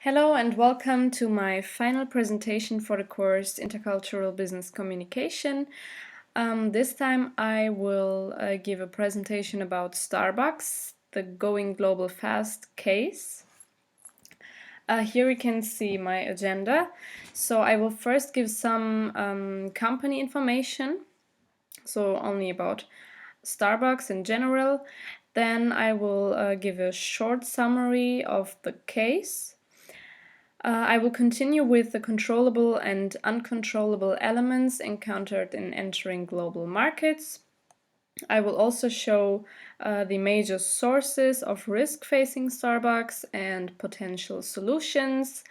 Hello and welcome to my final presentation for the course Intercultural Business Communication. This time I will give a presentation about Starbucks, the Going Global Fast case. Here you can see my agenda. So I will first give some company information, so only about Starbucks in general. Then I will give a short summary of the case. I will continue with the controllable and uncontrollable elements encountered in entering global markets. I will also show the major sources of risk facing Starbucks and potential solutions.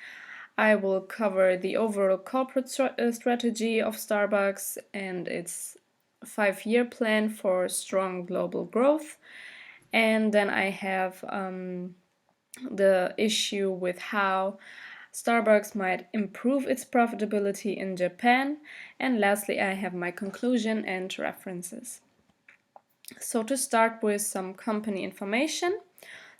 I will cover the overall corporate strategy of Starbucks and its 5-year plan for strong global growth. And then I have the issue with how Starbucks might improve its profitability in Japan, and lastly I have my conclusion and references. So to start with some company information,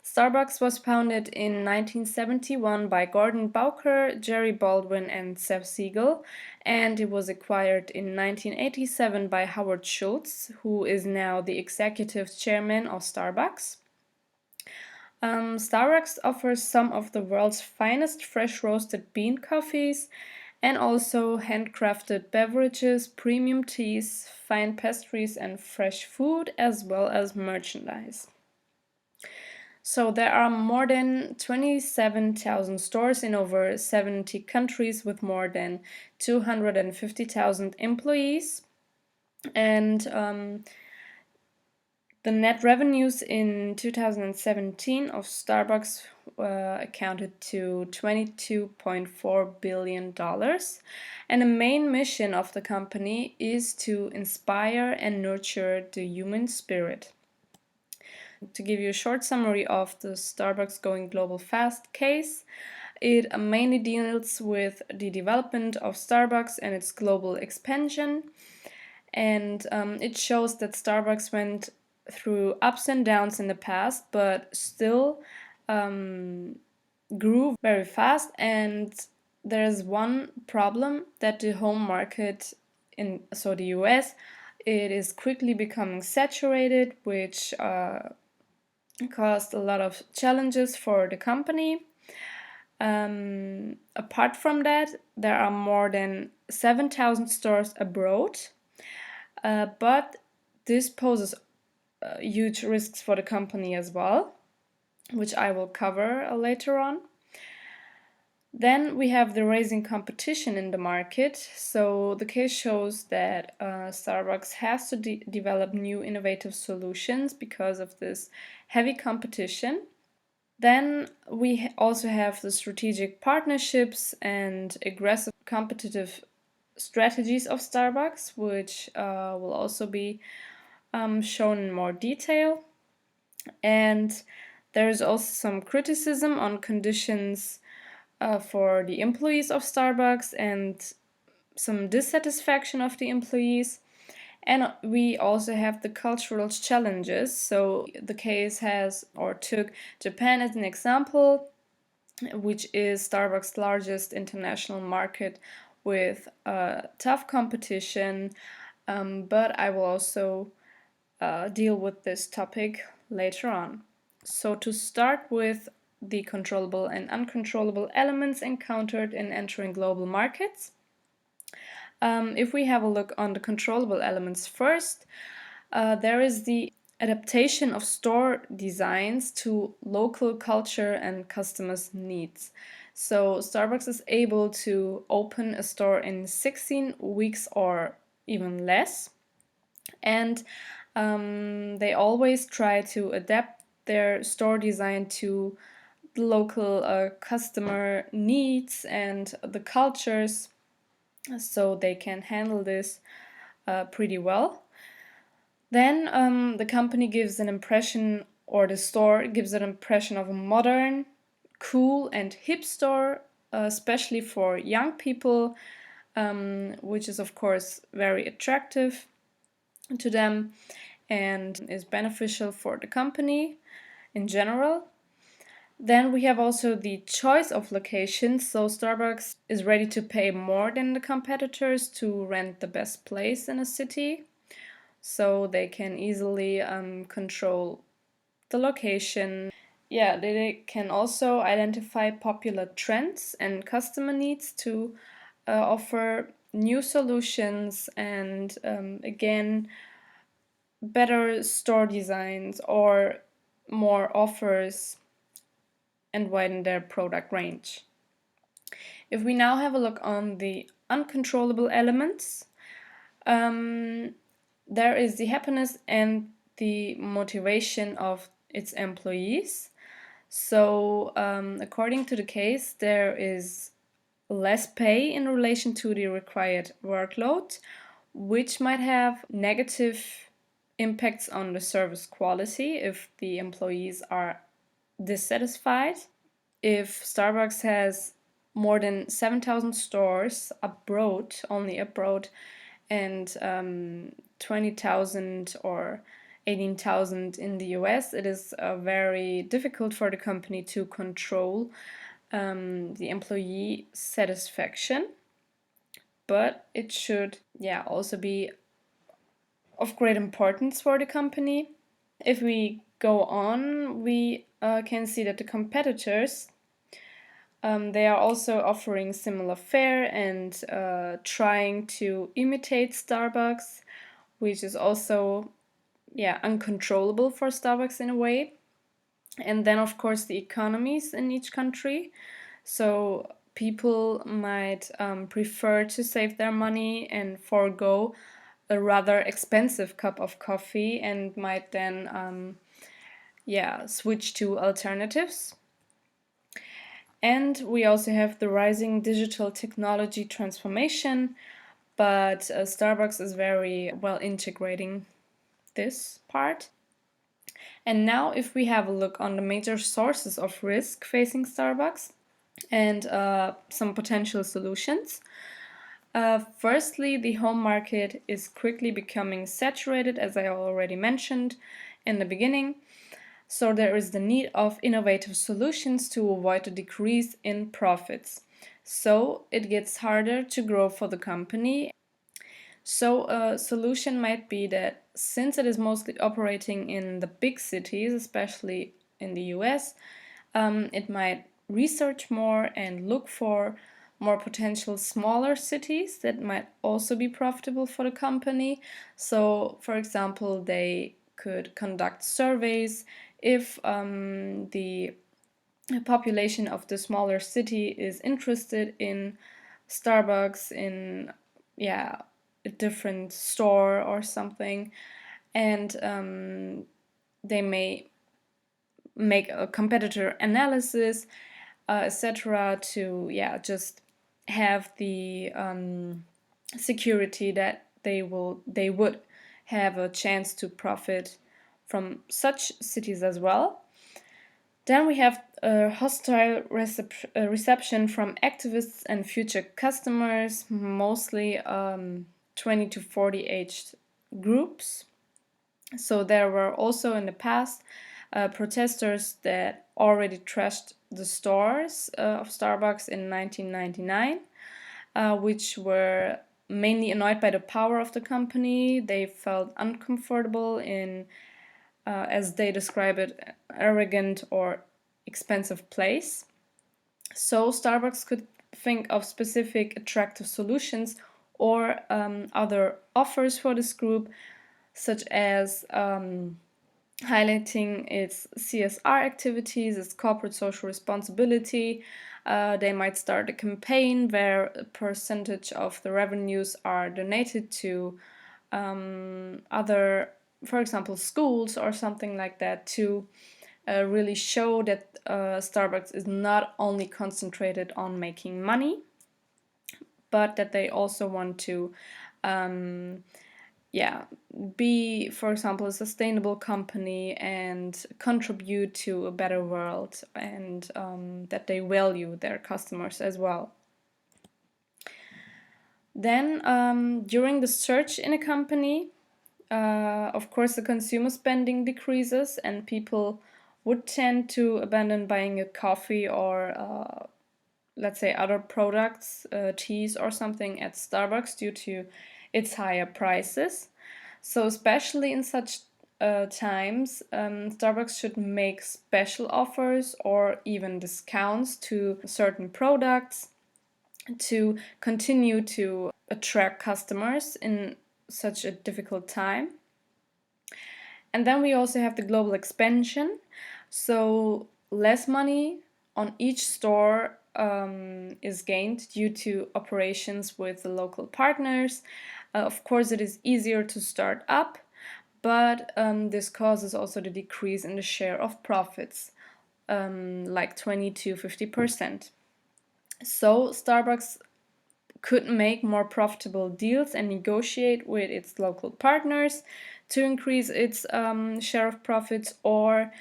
Starbucks was founded in 1971 by Gordon Bowker, Jerry Baldwin and Seth Siegel, and it was acquired in 1987 by Howard Schultz, who is now the executive chairman of Starbucks. Starbucks offers some of the world's finest fresh roasted bean coffees and also handcrafted beverages, premium teas, fine pastries and fresh food, as well as merchandise. So there are more than 27,000 stores in over 70 countries with more than 250,000 employees. And the net revenues in 2017 of Starbucks accounted to $22.4 billion. And the main mission of the company is to inspire and nurture the human spirit. To give you a short summary of the Starbucks Going Global Fast case, it mainly deals with the development of Starbucks and its global expansion. And it shows that Starbucks went through ups and downs in the past, but still grew very fast. And there's one problem, that the home market so the US, it is quickly becoming saturated, which caused a lot of challenges for the company. Apart from that, there are more than 7,000 stores abroad, but this poses huge risks for the company as well, which I will cover later on. Then we have the rising competition in the market. So the case shows that Starbucks has to develop new innovative solutions because of this heavy competition. Then we also have the strategic partnerships and aggressive competitive strategies of Starbucks, which will also be shown in more detail. And there is also some criticism on conditions for the employees of Starbucks and some dissatisfaction of the employees. And we also have the cultural challenges. So the case took Japan as an example, which is Starbucks' largest international market with tough competition. But I will also deal with this topic later on. So to start with the controllable and uncontrollable elements encountered in entering global markets. If we have a look on the controllable elements first, there is the adaptation of store designs to local culture and customers' needs. So Starbucks is able to open a store in 16 weeks or even less. And they always try to adapt their store design to the local customer needs and the cultures, so they can handle this pretty well. Then the company gives an impression, or the store gives an impression of a modern, cool and hip store, especially for young people, which is of course very attractive to them and is beneficial for the company in general. Then we have also the choice of locations. So Starbucks is ready to pay more than the competitors to rent the best place in a city. So they can easily control the location. Yeah, they can also identify popular trends and customer needs to offer new solutions and again, better store designs or more offers and widen their product range. If we now have a look on the uncontrollable elements, there is the happiness and the motivation of its employees. So, according to the case, there is less pay in relation to the required workload, which might have negative impacts on the service quality if the employees are dissatisfied. If Starbucks has more than 7,000 stores abroad, only abroad, and 20,000 or 18,000 in the US, it is very difficult for the company to control the employee satisfaction. But it should, yeah, also be of great importance for the company. If we go on, we can see that the competitors they are also offering similar fare and trying to imitate Starbucks, which is also, yeah, uncontrollable for Starbucks in a way. And then, of course, the economies in each country. So people might prefer to save their money and forego a rather expensive cup of coffee and might then, yeah, switch to alternatives. And we also have the rising digital technology transformation, but Starbucks is very well integrating this part. And now, if we have a look on the major sources of risk facing Starbucks and some potential solutions. Firstly, the home market is quickly becoming saturated, as I already mentioned in the beginning. So there is the need of innovative solutions to avoid a decrease in profits. So it gets harder to grow for the company. So a solution might be that since it is mostly operating in the big cities, especially in the US, it might research more and look for more potential smaller cities that might also be profitable for the company. So, for example, they could conduct surveys if the population of the smaller city is interested in Starbucks in, yeah, a different store or something, and they may make a competitor analysis, etc., to, yeah, just have the security that they would have a chance to profit from such cities as well. Then we have a hostile reception from activists and future customers, mostly 20 to 40 aged groups. So there were also in the past protesters that already trashed the stores of Starbucks in 1999, which were mainly annoyed by the power of the company. They felt uncomfortable in, as they describe it, arrogant or expensive place. So Starbucks could think of specific attractive solutions or other offers for this group, such as highlighting its CSR activities, its corporate social responsibility. They might start a campaign where a percentage of the revenues are donated to other, for example, schools or something like that, to really show that Starbucks is not only concentrated on making money, but that they also want to yeah, be, for example, a sustainable company and contribute to a better world, and that they value their customers as well. Then, during the search in a company, of course, the consumer spending decreases and people would tend to abandon buying a coffee or let's say other products, teas or something at Starbucks due to its higher prices. So especially in such times, Starbucks should make special offers or even discounts to certain products to continue to attract customers in such a difficult time. And then we also have the global expansion. So less money on each store is gained due to operations with the local partners. Of course, it is easier to start up, but this causes also the decrease in the share of profits, like 20 to 50%. So Starbucks could make more profitable deals and negotiate with its local partners to increase its share of profits, or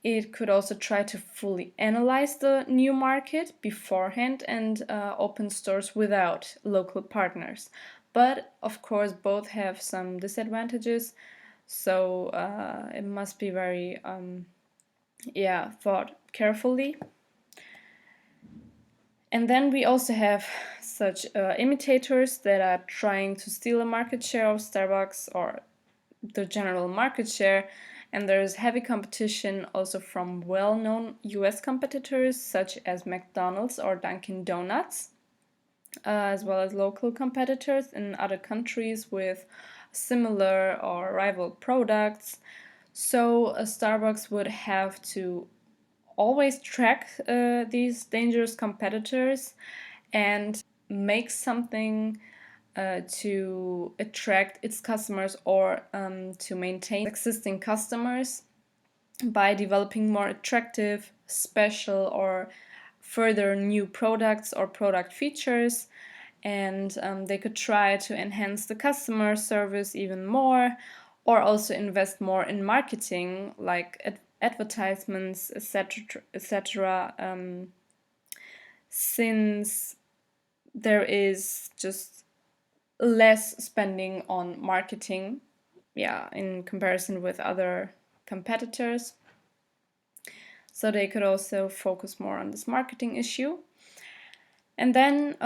it could also try to fully analyze the new market beforehand and open stores without local partners. But of course, both have some disadvantages, so it must be very thought carefully. And then we also have such imitators that are trying to steal a market share of Starbucks or the general market share. And there's heavy competition also from well-known US competitors such as McDonald's or Dunkin' Donuts, as well as local competitors in other countries with similar or rival products. So Starbucks would have to always track these dangerous competitors and make something to attract its customers or to maintain existing customers by developing more attractive, special, or further new products or product features. And they could try to enhance the customer service even more, or also invest more in marketing, like advertisements, etc., etc. Since there is just less spending on marketing, in comparison with other competitors. So they could also focus more on this marketing issue. And then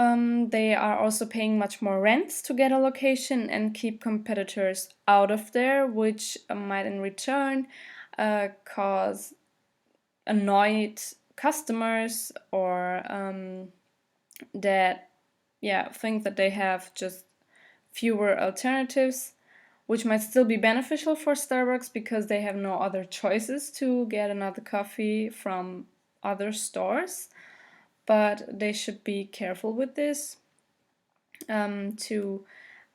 they are also paying much more rents to get a location and keep competitors out of there, which might in return cause annoyed customers or that think that they have just fewer alternatives, which might still be beneficial for Starbucks because they have no other choices to get another coffee from other stores. But they should be careful with this to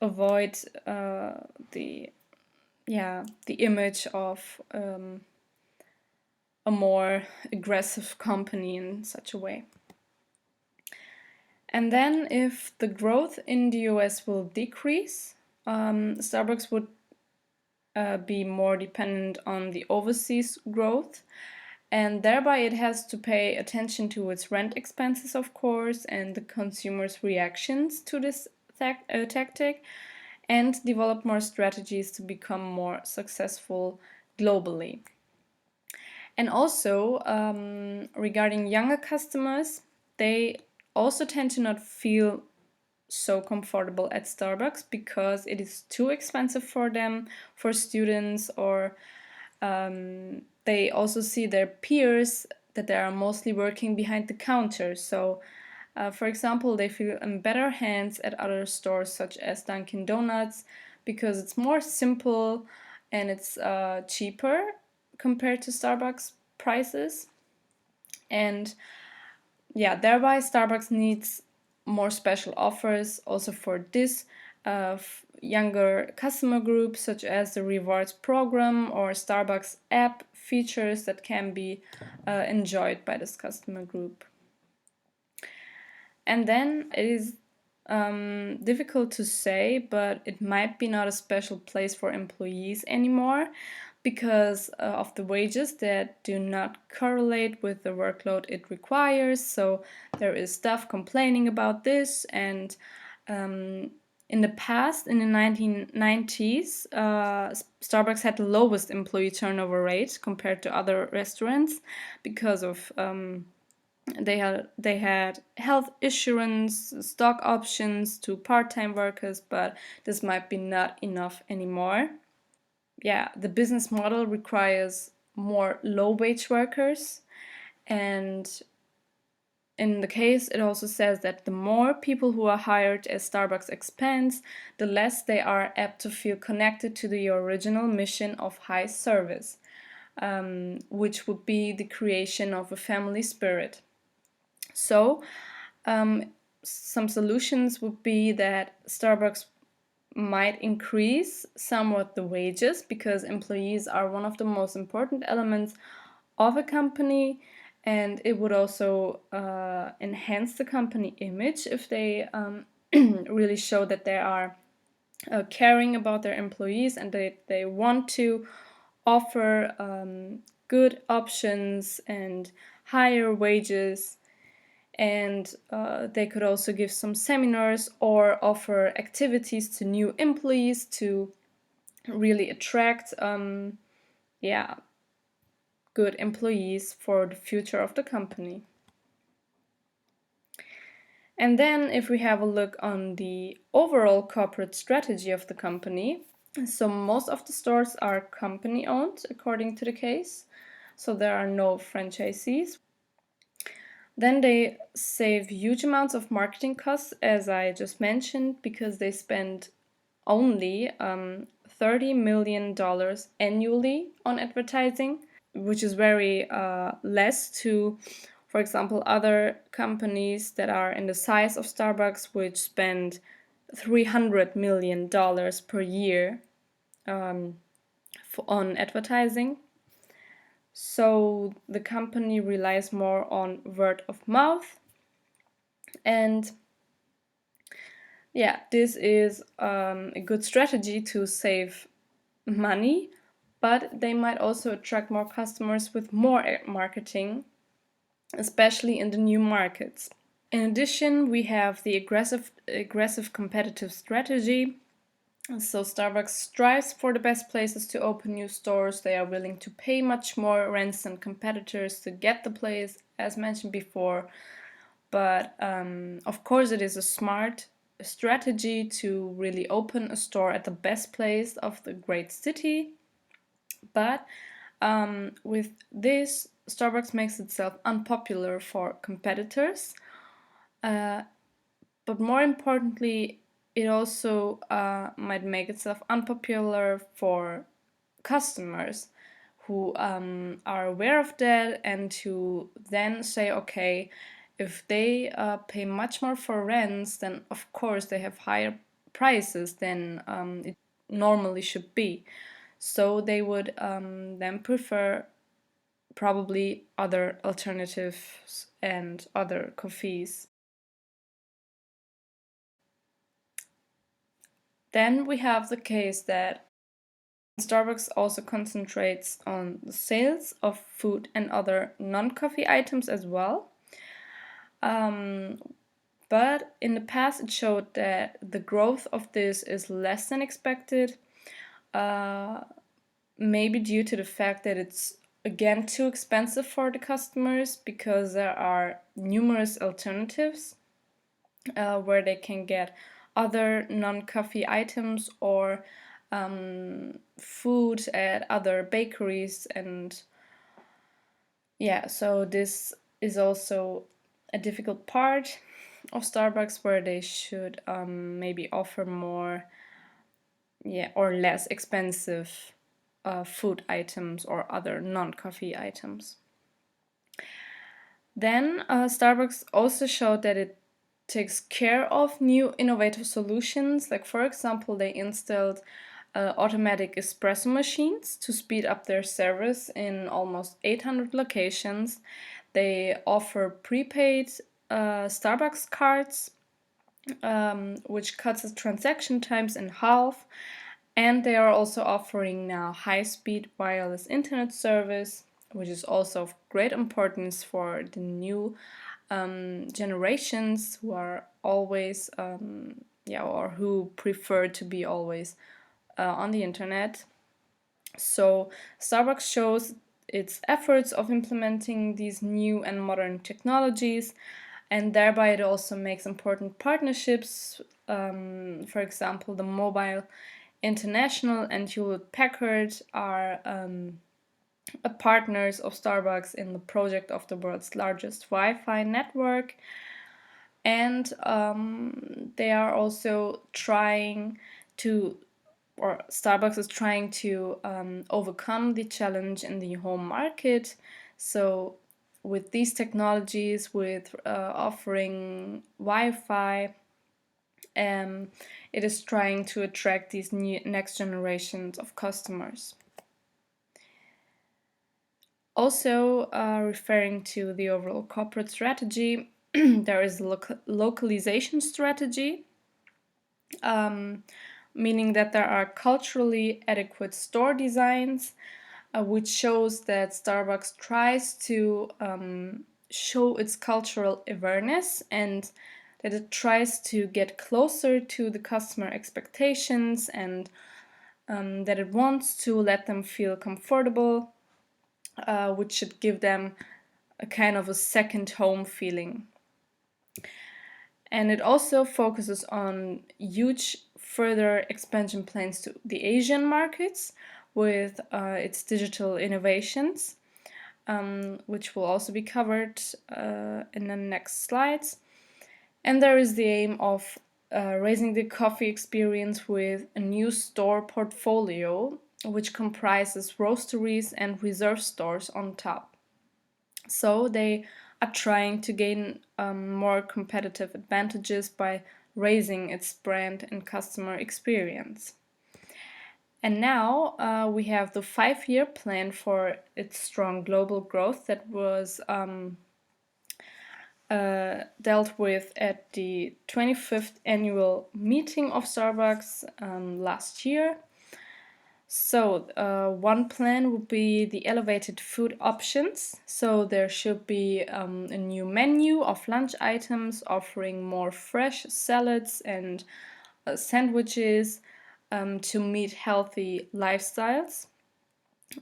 avoid the image of a more aggressive company in such a way. And then if the growth in the US will decrease, Starbucks would be more dependent on the overseas growth, and thereby it has to pay attention to its rent expenses, of course, and the consumers' reactions to this tactic, and develop more strategies to become more successful globally. And also, regarding younger customers, they also tend to not feel so comfortable at Starbucks because it is too expensive for them, for students, or they also see their peers that they are mostly working behind the counter. So, for example, they feel in better hands at other stores such as Dunkin' Donuts because it's more simple and it's cheaper compared to Starbucks prices. And thereby Starbucks needs more special offers also for this younger customer group, such as the rewards program or Starbucks app features that can be enjoyed by this customer group. And then it is difficult to say, but it might be not a special place for employees anymore because of the wages that do not correlate with the workload it requires. So there is staff complaining about this, and In the past, in the 1990s, Starbucks had the lowest employee turnover rate compared to other restaurants because of they had health insurance, stock options to part-time workers, but this might be not enough anymore. Yeah, the business model requires more low-wage workers, and in the case, it also says that the more people who are hired as Starbucks expands, the less they are apt to feel connected to the original mission of high service, which would be the creation of a family spirit. So, some solutions would be that Starbucks might increase somewhat the wages because employees are one of the most important elements of a company, and it would also enhance the company image if they really show that they are caring about their employees and they want to offer good options and higher wages. And they could also give some seminars or offer activities to new employees to really attract good employees for the future of the company. And then if we have a look on the overall corporate strategy of the company, so most of the stores are company owned according to the case, so there are no franchisees. Then they save huge amounts of marketing costs, as I just mentioned, because they spend only $30 million annually on advertising, which is very less to, for example, other companies that are in the size of Starbucks, which spend $300 million per year on advertising. So the company relies more on word of mouth. And yeah, this is a good strategy to save money, but they might also attract more customers with more marketing, especially in the new markets. In addition, we have the aggressive competitive strategy. So Starbucks strives for the best places to open new stores. They are willing to pay much more rents than competitors to get the place, as mentioned before. But of course, it is a smart strategy to really open a store at the best place of the great city. But with this, Starbucks makes itself unpopular for competitors. But more importantly, it also might make itself unpopular for customers who are aware of that and who then say, okay, if they pay much more for rents, then of course they have higher prices than it normally should be. So they would then prefer probably other alternatives and other coffees. Then we have the case that Starbucks also concentrates on the sales of food and other non-coffee items as well. But in the past, it showed that the growth of this is less than expected, maybe due to the fact that it's again too expensive for the customers because there are numerous alternatives where they can get other non-coffee items or food at other bakeries. And yeah, so this is also a difficult part of Starbucks where they should maybe offer more or less expensive food items or other non-coffee items. Then Starbucks also showed that it takes care of new innovative solutions. Like, for example, they installed automatic espresso machines to speed up their service in almost 800 locations. They offer prepaid Starbucks cards, which cuts the transaction times in half. And they are also offering now high-speed wireless internet service, which is also of great importance for the new generations who are always or who prefer to be always on the internet. So Starbucks shows its efforts of implementing these new and modern technologies, and thereby it also makes important partnerships. For example, the Mobile International and Hewlett Packard are partners of Starbucks in the project of the world's largest Wi-Fi network, and they are also trying to, or Starbucks is trying to overcome the challenge in the home market. So with these technologies, with offering Wi-Fi, it is trying to attract these new next generations of customers. Also, referring to the overall corporate strategy, there is a localization strategy, meaning that there are culturally adequate store designs, which shows that Starbucks tries to show its cultural awareness and that it tries to get closer to the customer expectations, and that it wants to let them feel comfortable, which should give them a kind of a second home feeling. And it also focuses on huge further expansion plans to the Asian markets with its digital innovations, which will also be covered in the next slides. And there is the aim of raising the coffee experience with a new store portfolio, which comprises roasteries and reserve stores on top. So they are trying to gain more competitive advantages by raising its brand and customer experience. And now we have the 5-year plan for its strong global growth that was dealt with at the 25th annual meeting of Starbucks last year. So one plan would be the elevated food options. So there should be a new menu of lunch items offering more fresh salads and sandwiches to meet healthy lifestyles,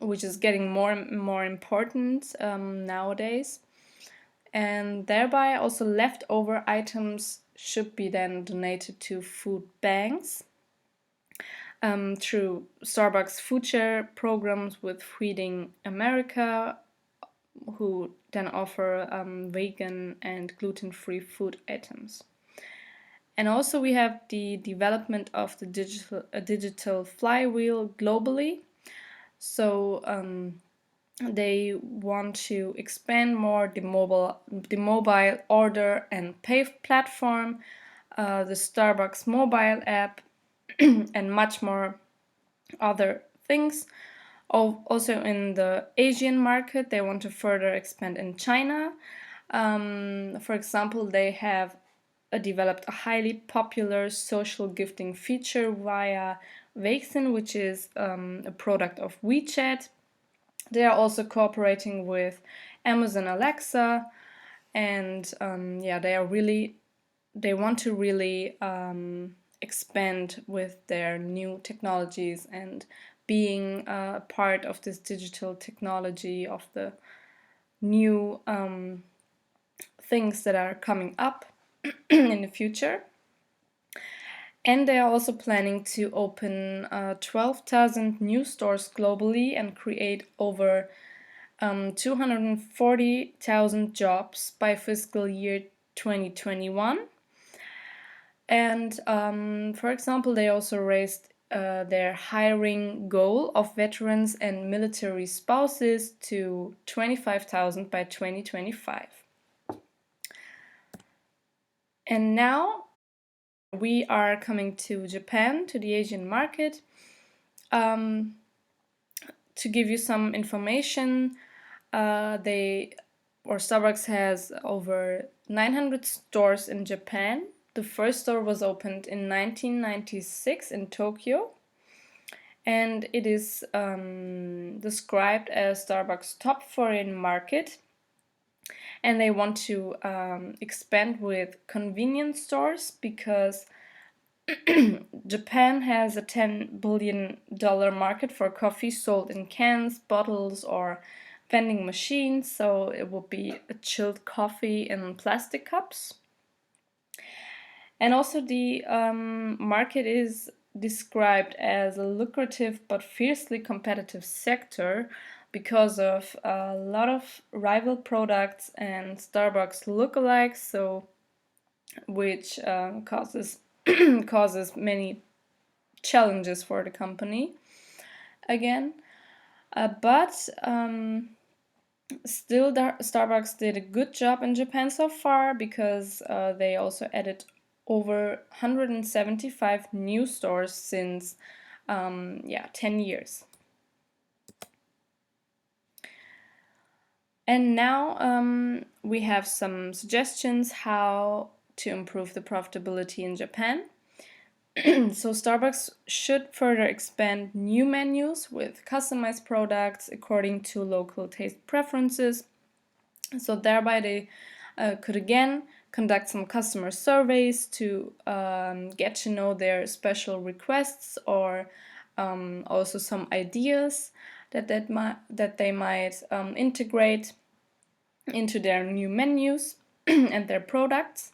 which is getting more and more important nowadays. And thereby also leftover items should be then donated to food banks through Starbucks food share programs with Feeding America, who then offer vegan and gluten-free food items. And also we have the development of the digital flywheel globally. So they want to expand more the mobile order and pay platform, the Starbucks mobile app, and much more other things. Also in the Asian market, they want to further expand in China. For example, they have developed a highly popular social gifting feature via Weixin, which is a product of WeChat. They are also cooperating with Amazon Alexa, and they want to really expand with their new technologies and being part of this digital technology of the new things that are coming up in the future. And they are also planning to open 12,000 new stores globally and create over 240,000 jobs by fiscal year 2021. And for example, they also raised their hiring goal of veterans and military spouses to 25,000 by 2025. And now we are coming to Japan, to the Asian market. To give you some information, Starbucks has over 900 stores in Japan. The first store was opened in 1996 in Tokyo, and it is described as Starbucks' top foreign market. And they want to expand with convenience stores because Japan has a $10 billion market for coffee sold in cans, bottles, or vending machines, so it would be a chilled coffee in plastic cups. And also, the market is described as a lucrative but fiercely competitive sector because of a lot of rival products and Starbucks lookalikes, so which causes causes many challenges for the company again. But still, Starbucks did a good job in Japan so far because they also added over 175 new stores since 10 years. And now we have some suggestions how to improve the profitability in Japan. So Starbucks should further expand new menus with customized products according to local taste preferences. So thereby they could again conduct some customer surveys to get to know their special requests or also some ideas that they might integrate into their new menus and their products.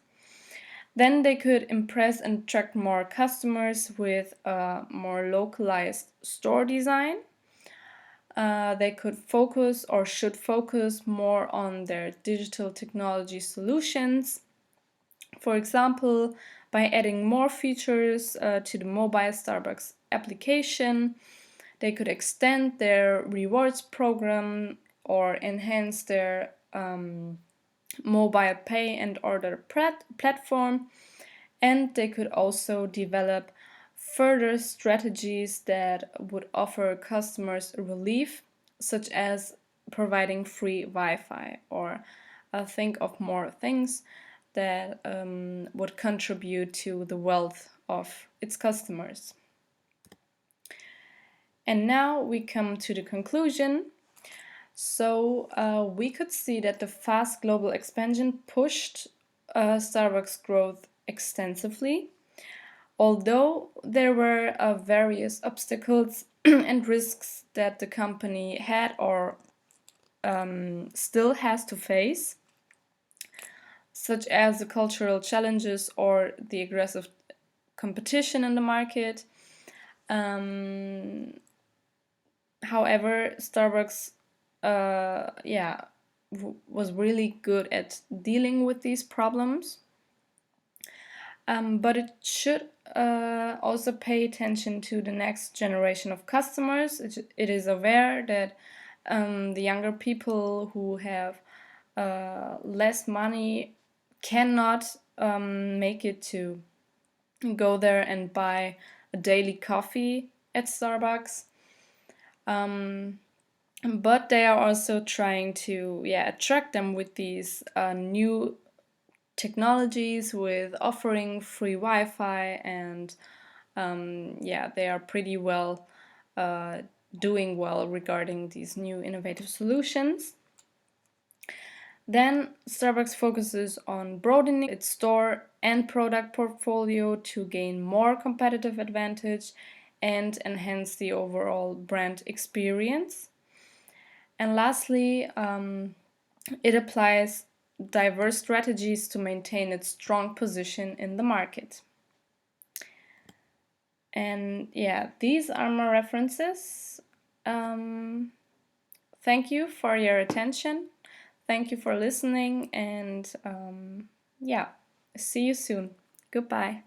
Then they could impress and attract more customers with a more localized store design. They could focus or should focus more on their digital technology solutions. For example, by adding more features to the mobile Starbucks application, they could extend their rewards program or enhance their mobile pay and order platform, and they could also develop further strategies that would offer customers relief, such as providing free Wi-Fi, or think of more things that would contribute to the wealth of its customers. And now we come to the conclusion. So we could see that the fast global expansion pushed Starbucks' growth extensively, although there were various obstacles and risks that the company had or still has to face, such as the cultural challenges or the aggressive competition in the market. However, Starbucks was really good at dealing with these problems. But it should also pay attention to the next generation of customers. It is aware that the younger people who have less money cannot make it to go there and buy a daily coffee at Starbucks. But they are also trying to attract them with these new technologies, with offering free Wi-Fi, and they are pretty well doing well regarding these new innovative solutions. Then Starbucks focuses on broadening its store and product portfolio to gain more competitive advantage and enhance the overall brand experience. And lastly, it applies diverse strategies to maintain its strong position in the market. And these are my references. Thank you for your attention. Thank you for listening, and see you soon. Goodbye.